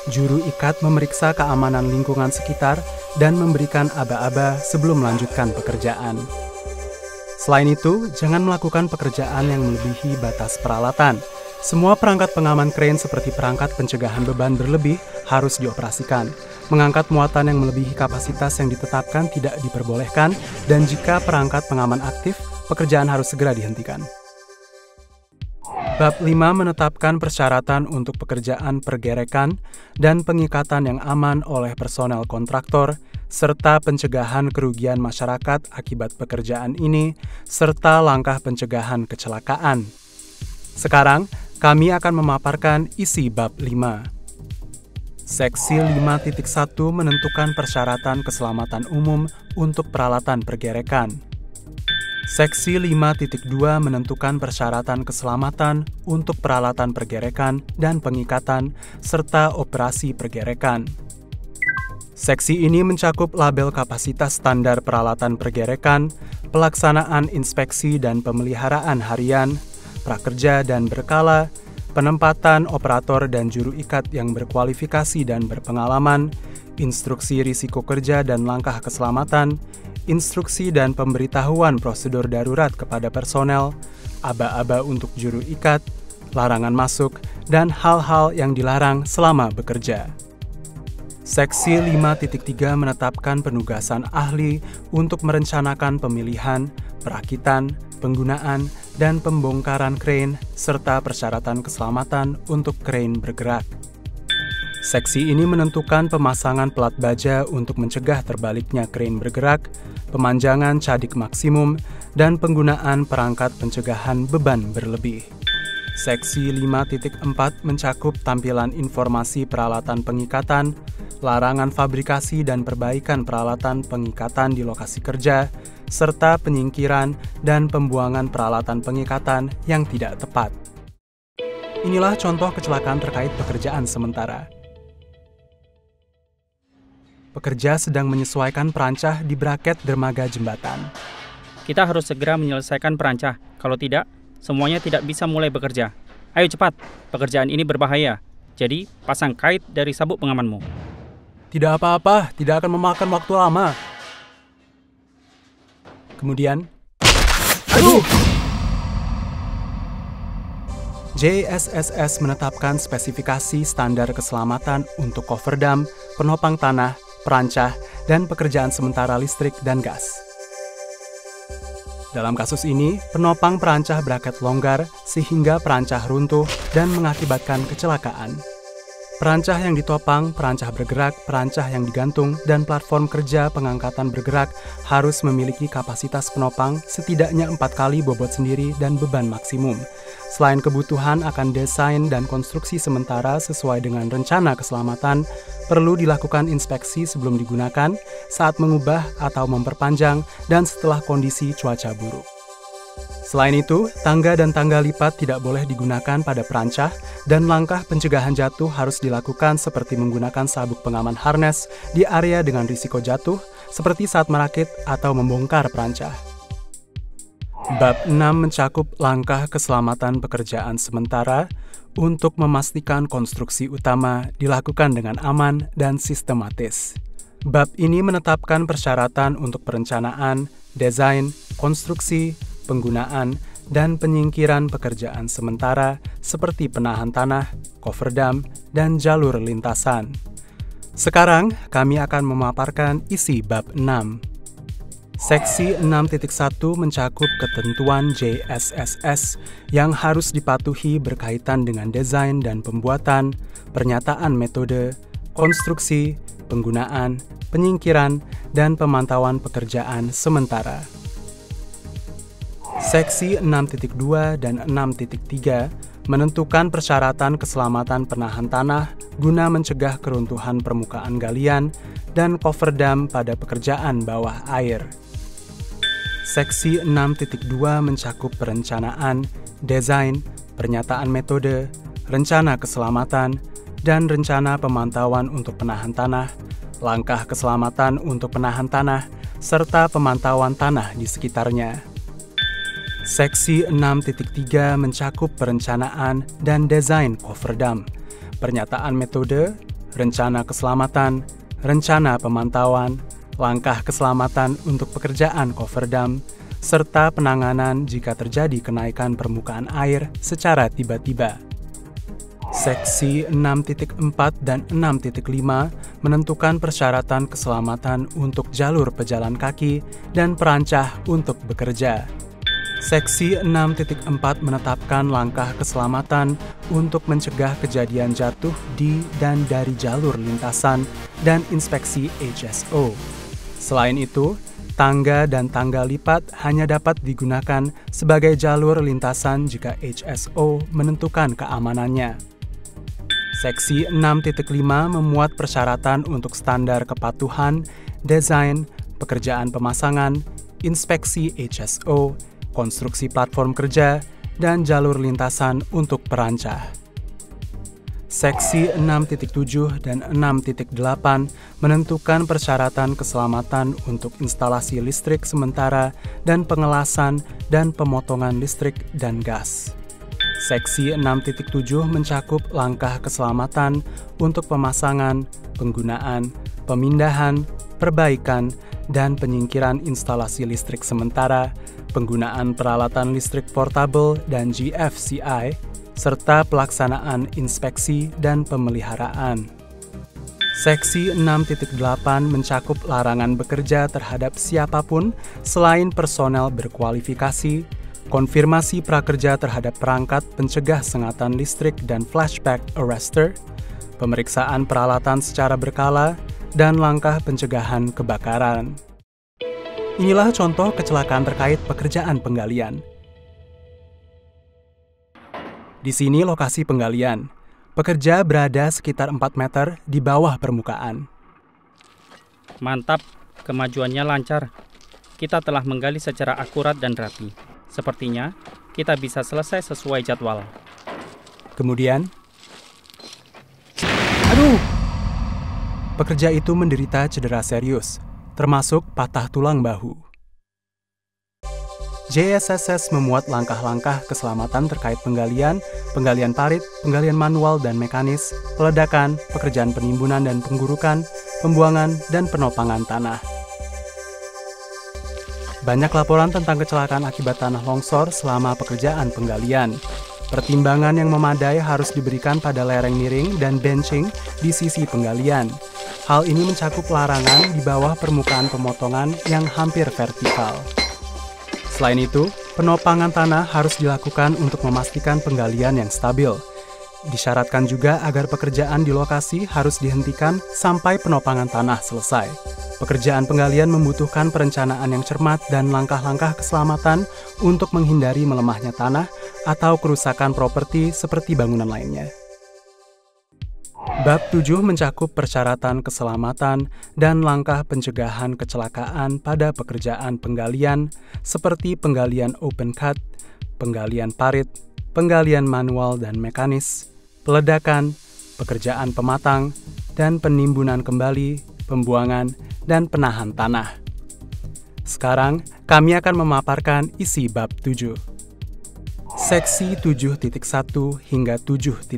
Juru ikat memeriksa keamanan lingkungan sekitar dan memberikan aba-aba sebelum melanjutkan pekerjaan. Selain itu, jangan melakukan pekerjaan yang melebihi batas peralatan. Semua perangkat pengaman krain seperti perangkat pencegahan beban berlebih harus dioperasikan. Mengangkat muatan yang melebihi kapasitas yang ditetapkan tidak diperbolehkan, dan jika perangkat pengaman aktif, pekerjaan harus segera dihentikan. Bab 5 menetapkan persyaratan untuk pekerjaan pergerekan dan pengikatan yang aman oleh personel kontraktor, serta pencegahan kerugian masyarakat akibat pekerjaan ini, serta langkah pencegahan kecelakaan. Sekarang, kami akan memaparkan isi bab 5. Seksi 5.1 menentukan persyaratan keselamatan umum untuk peralatan pergerekan. Seksi 5.2 menentukan persyaratan keselamatan untuk peralatan pergerekan dan pengikatan, serta operasi pergerekan. Seksi ini mencakup label kapasitas standar peralatan pergerekan, pelaksanaan inspeksi dan pemeliharaan harian, prakerja dan berkala, penempatan operator dan juru ikat yang berkualifikasi dan berpengalaman, instruksi risiko kerja dan langkah keselamatan, instruksi dan pemberitahuan prosedur darurat kepada personel, aba-aba untuk juru ikat, larangan masuk, dan hal-hal yang dilarang selama bekerja. Seksi 5.3 menetapkan penugasan ahli untuk merencanakan pemilihan, perakitan, penggunaan, dan pembongkaran krain, serta persyaratan keselamatan untuk krain bergerak. Seksi ini menentukan pemasangan pelat baja untuk mencegah terbaliknya krain bergerak, pemanjangan cadik maksimum, dan penggunaan perangkat pencegahan beban berlebih. Seksi 5.4 mencakup tampilan informasi peralatan pengikatan, larangan fabrikasi dan perbaikan peralatan pengikatan di lokasi kerja, serta penyingkiran dan pembuangan peralatan pengikatan yang tidak tepat. Inilah contoh kecelakaan terkait pekerjaan sementara. Pekerja sedang menyesuaikan perancah di braket dermaga jembatan. Kita harus segera menyelesaikan perancah. Kalau tidak, semuanya tidak bisa mulai bekerja. Ayo cepat, pekerjaan ini berbahaya. Jadi, pasang kait dari sabuk pengamanmu. Tidak apa-apa, tidak akan memakan waktu lama. Kemudian, JSSS menetapkan spesifikasi standar keselamatan untuk cofferdam, penopang tanah, perancah, dan pekerjaan sementara listrik dan gas. Dalam kasus ini, penopang perancah braket longgar sehingga perancah runtuh dan mengakibatkan kecelakaan. Perancah yang ditopang, perancah bergerak, perancah yang digantung, dan platform kerja pengangkatan bergerak harus memiliki kapasitas penopang setidaknya 4 kali bobot sendiri dan beban maksimum. Selain kebutuhan akan desain dan konstruksi sementara sesuai dengan rencana keselamatan, perlu dilakukan inspeksi sebelum digunakan, saat mengubah atau memperpanjang, dan setelah kondisi cuaca buruk. Selain itu, tangga dan tangga lipat tidak boleh digunakan pada perancah, dan langkah pencegahan jatuh harus dilakukan seperti menggunakan sabuk pengaman harness di area dengan risiko jatuh, seperti saat merakit atau membongkar perancah. Bab 6 mencakup langkah keselamatan pekerjaan sementara untuk memastikan konstruksi utama dilakukan dengan aman dan sistematis. Bab ini menetapkan persyaratan untuk perencanaan, desain, konstruksi, penggunaan, dan penyingkiran pekerjaan sementara seperti penahan tanah, cofferdam, dan jalur lintasan. Sekarang, kami akan memaparkan isi bab 6. Seksi 6.1 mencakup ketentuan JSSS yang harus dipatuhi berkaitan dengan desain dan pembuatan, pernyataan metode, konstruksi, penggunaan, penyingkiran, dan pemantauan pekerjaan sementara. Seksi 6.2 dan 6.3 menentukan persyaratan keselamatan penahan tanah guna mencegah keruntuhan permukaan galian dan cofferdam pada pekerjaan bawah air. Seksi 6.2 mencakup perencanaan, desain, pernyataan metode, rencana keselamatan, dan rencana pemantauan untuk penahan tanah, langkah keselamatan untuk penahan tanah, serta pemantauan tanah di sekitarnya. Seksi 6.3 mencakup perencanaan dan desain cofferdam, pernyataan metode, rencana keselamatan, rencana pemantauan, langkah keselamatan untuk pekerjaan cofferdam, serta penanganan jika terjadi kenaikan permukaan air secara tiba-tiba. Seksi 6.4 dan 6.5 menentukan persyaratan keselamatan untuk jalur pejalan kaki dan perancah untuk bekerja. Seksi 6.4 menetapkan langkah keselamatan untuk mencegah kejadian jatuh di dan dari jalur lintasan dan inspeksi HSO. Selain itu, tangga dan tangga lipat hanya dapat digunakan sebagai jalur lintasan jika HSO menentukan keamanannya. Seksi 6.5 memuat persyaratan untuk standar kepatuhan, desain, pekerjaan pemasangan, inspeksi HSO, konstruksi platform kerja, dan jalur lintasan untuk perancah. Seksi 6.7 dan 6.8 menentukan persyaratan keselamatan untuk instalasi listrik sementara dan pengelasan dan pemotongan listrik dan gas. Seksi 6.7 mencakup langkah keselamatan untuk pemasangan, penggunaan, pemindahan, perbaikan, dan penyingkiran instalasi listrik sementara, penggunaan peralatan listrik portable dan GFCI, serta pelaksanaan inspeksi dan pemeliharaan. Seksi 6.8 mencakup larangan bekerja terhadap siapapun selain personel berkualifikasi, konfirmasi prakerja terhadap perangkat pencegah sengatan listrik dan flashback arrestor, pemeriksaan peralatan secara berkala, dan langkah pencegahan kebakaran. Inilah contoh kecelakaan terkait pekerjaan penggalian. Di sini lokasi penggalian. Pekerja berada sekitar 4 meter di bawah permukaan. Mantap, kemajuannya lancar. Kita telah menggali secara akurat dan rapi. Sepertinya, kita bisa selesai sesuai jadwal. Kemudian, aduh! Pekerja itu menderita cedera serius, termasuk patah tulang bahu. JSSS memuat langkah-langkah keselamatan terkait penggalian parit, penggalian manual dan mekanis, peledakan, pekerjaan penimbunan dan penggurukan, pembuangan, dan penopangan tanah. Banyak laporan tentang kecelakaan akibat tanah longsor selama pekerjaan penggalian. Pertimbangan yang memadai harus diberikan pada lereng miring dan benching di sisi penggalian. Hal ini mencakup larangan di bawah permukaan pemotongan yang hampir vertikal. Selain itu, penopangan tanah harus dilakukan untuk memastikan penggalian yang stabil. Disyaratkan juga agar pekerjaan di lokasi harus dihentikan sampai penopangan tanah selesai. Pekerjaan penggalian membutuhkan perencanaan yang cermat dan langkah-langkah keselamatan untuk menghindari melemahnya tanah atau kerusakan properti seperti bangunan lainnya. Bab 7 mencakup persyaratan keselamatan dan langkah pencegahan kecelakaan pada pekerjaan penggalian seperti penggalian open cut, penggalian parit, penggalian manual dan mekanis, peledakan, pekerjaan pematang, dan penimbunan kembali, pembuangan, dan penahan tanah. Sekarang, kami akan memaparkan isi bab 7. Seksi 7.1 hingga 7.5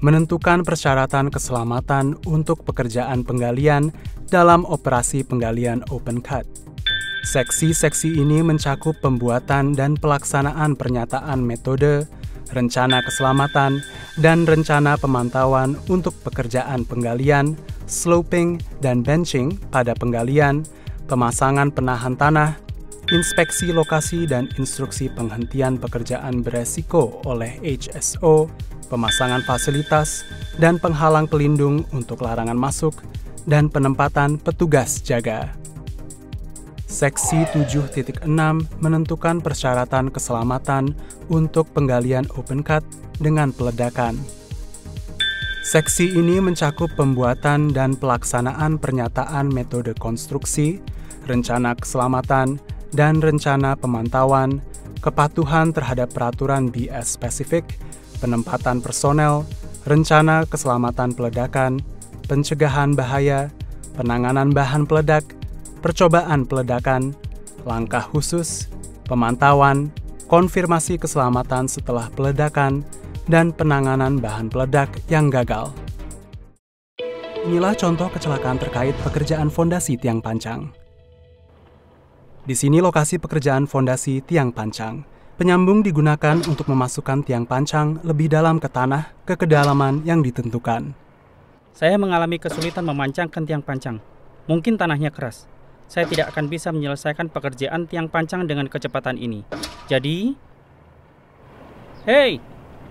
menentukan persyaratan keselamatan untuk pekerjaan penggalian dalam operasi penggalian open cut. Seksi-seksi ini mencakup pembuatan dan pelaksanaan pernyataan metode, rencana keselamatan, dan rencana pemantauan untuk pekerjaan penggalian, sloping, dan benching pada penggalian, pemasangan penahan tanah, inspeksi lokasi dan instruksi penghentian pekerjaan beresiko oleh HSO, pemasangan fasilitas, dan penghalang pelindung untuk larangan masuk, dan penempatan petugas jaga. Seksi 7.6 menentukan persyaratan keselamatan untuk penggalian open cut dengan peledakan. Seksi ini mencakup pembuatan dan pelaksanaan pernyataan metode konstruksi, rencana keselamatan, dan rencana pemantauan, kepatuhan terhadap peraturan BS spesifik, penempatan personel, rencana keselamatan peledakan, pencegahan bahaya, penanganan bahan peledak, percobaan peledakan, langkah khusus, pemantauan, konfirmasi keselamatan setelah peledakan, dan penanganan bahan peledak yang gagal. Inilah contoh kecelakaan terkait pekerjaan fondasi tiang pancang. Di sini lokasi pekerjaan fondasi tiang pancang. Penyambung digunakan untuk memasukkan tiang pancang lebih dalam ke tanah ke kedalaman yang ditentukan. Saya mengalami kesulitan memancangkan tiang pancang. Mungkin tanahnya keras. Saya tidak akan bisa menyelesaikan pekerjaan tiang pancang dengan kecepatan ini. Jadi, hei,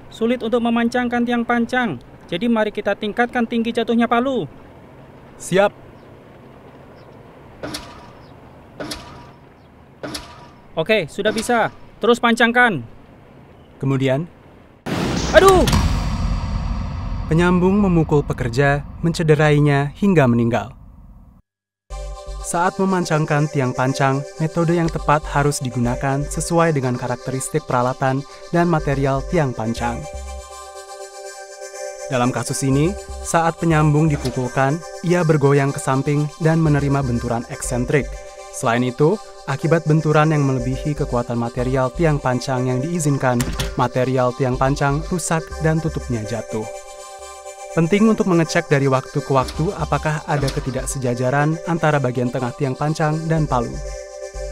sulit untuk memancangkan tiang pancang. Jadi mari kita tingkatkan tinggi jatuhnya palu. Siap. Oke, sudah bisa. Terus pancangkan. Kemudian, Aduh! penyambung memukul pekerja, mencederainya hingga meninggal. Saat memancangkan tiang pancang, metode yang tepat harus digunakan sesuai dengan karakteristik peralatan dan material tiang pancang. Dalam kasus ini, saat penyambung dipukulkan, ia bergoyang ke samping dan menerima benturan eksentrik. Selain itu, akibat benturan yang melebihi kekuatan material tiang pancang yang diizinkan, material tiang pancang rusak dan tutupnya jatuh. Penting untuk mengecek dari waktu ke waktu apakah ada ketidaksejajaran antara bagian tengah tiang pancang dan palu.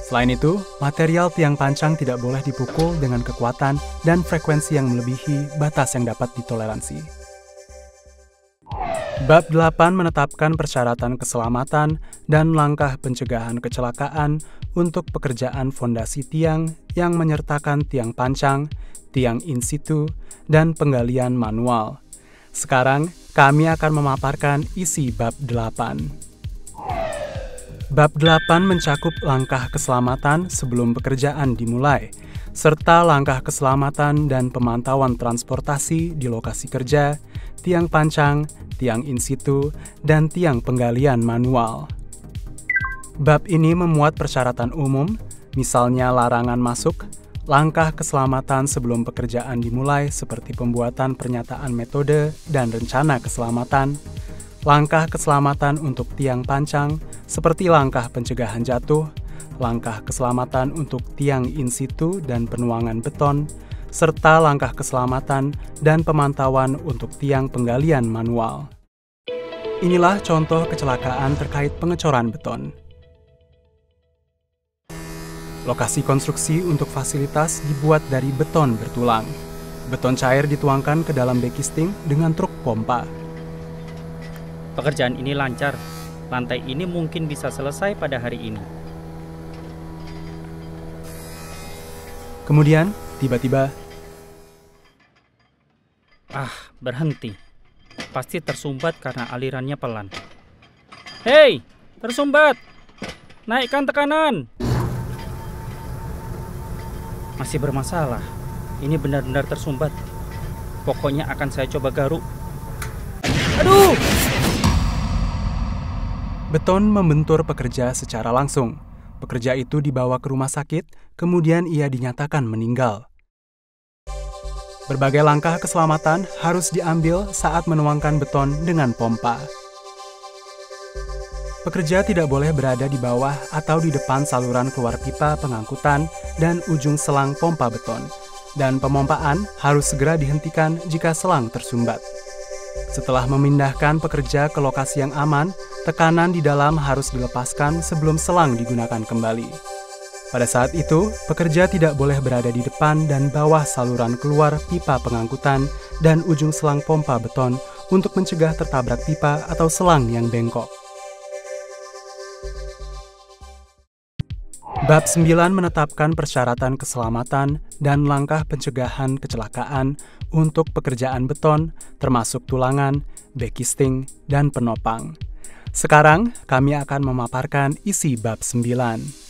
Selain itu, material tiang pancang tidak boleh dipukul dengan kekuatan dan frekuensi yang melebihi batas yang dapat ditoleransi. Bab 8 menetapkan persyaratan keselamatan dan langkah pencegahan kecelakaan untuk pekerjaan fondasi tiang yang menyertakan tiang pancang, tiang in situ, dan penggalian manual. Sekarang, kami akan memaparkan isi bab 8. Bab 8 mencakup langkah keselamatan sebelum pekerjaan dimulai, serta langkah keselamatan dan pemantauan transportasi di lokasi kerja, tiang pancang, tiang in situ, dan tiang penggalian manual. Bab ini memuat persyaratan umum, misalnya larangan masuk, langkah keselamatan sebelum pekerjaan dimulai seperti pembuatan pernyataan metode dan rencana keselamatan, langkah keselamatan untuk tiang pancang seperti langkah pencegahan jatuh, langkah keselamatan untuk tiang in situ dan penuangan beton, serta langkah keselamatan dan pemantauan untuk tiang penggalian manual. Inilah contoh kecelakaan terkait pengecoran beton. Lokasi konstruksi untuk fasilitas dibuat dari beton bertulang. Beton cair dituangkan ke dalam backisting dengan truk pompa. Pekerjaan ini lancar. Lantai ini mungkin bisa selesai pada hari ini. Kemudian, tiba-tiba, berhenti. Pasti tersumbat karena alirannya pelan. Hei, tersumbat! Naikkan tekanan! Masih bermasalah. Ini benar-benar tersumbat. Pokoknya akan saya coba garuk. Aduh! beton membentur pekerja secara langsung. Pekerja itu dibawa ke rumah sakit, kemudian ia dinyatakan meninggal. Berbagai langkah keselamatan harus diambil saat menuangkan beton dengan pompa. Pekerja tidak boleh berada di bawah atau di depan saluran keluar pipa pengangkutan dan ujung selang pompa beton, dan pemompaan harus segera dihentikan jika selang tersumbat. Setelah memindahkan pekerja ke lokasi yang aman, tekanan di dalam harus dilepaskan sebelum selang digunakan kembali. Pada saat itu, pekerja tidak boleh berada di depan dan bawah saluran keluar pipa pengangkutan dan ujung selang pompa beton untuk mencegah tertabrak pipa atau selang yang bengkok. Bab 9 menetapkan persyaratan keselamatan dan langkah pencegahan kecelakaan untuk pekerjaan beton, termasuk tulangan, backisting, dan penopang. Sekarang, kami akan memaparkan isi bab 9.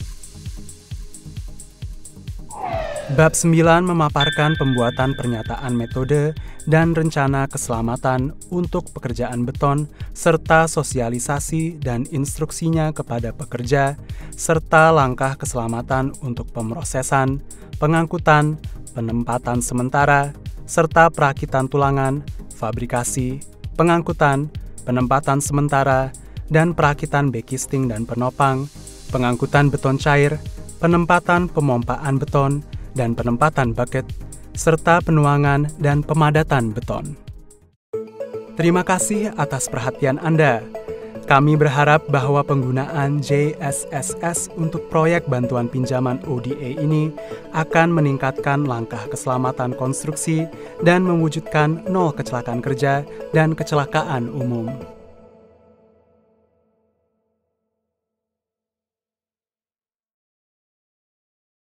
Bab 9 memaparkan pembuatan pernyataan metode dan rencana keselamatan untuk pekerjaan beton, serta sosialisasi dan instruksinya kepada pekerja, serta langkah keselamatan untuk pemrosesan, pengangkutan, penempatan sementara, serta perakitan tulangan, fabrikasi, pengangkutan, penempatan sementara, dan perakitan backisting dan penopang, pengangkutan beton cair, penempatan pemompaan beton, dan penempatan bucket, serta penuangan dan pemadatan beton. Terima kasih atas perhatian Anda. Kami berharap bahwa penggunaan JSSS untuk proyek bantuan pinjaman ODA ini akan meningkatkan langkah keselamatan konstruksi dan mewujudkan nol kecelakaan kerja dan kecelakaan umum.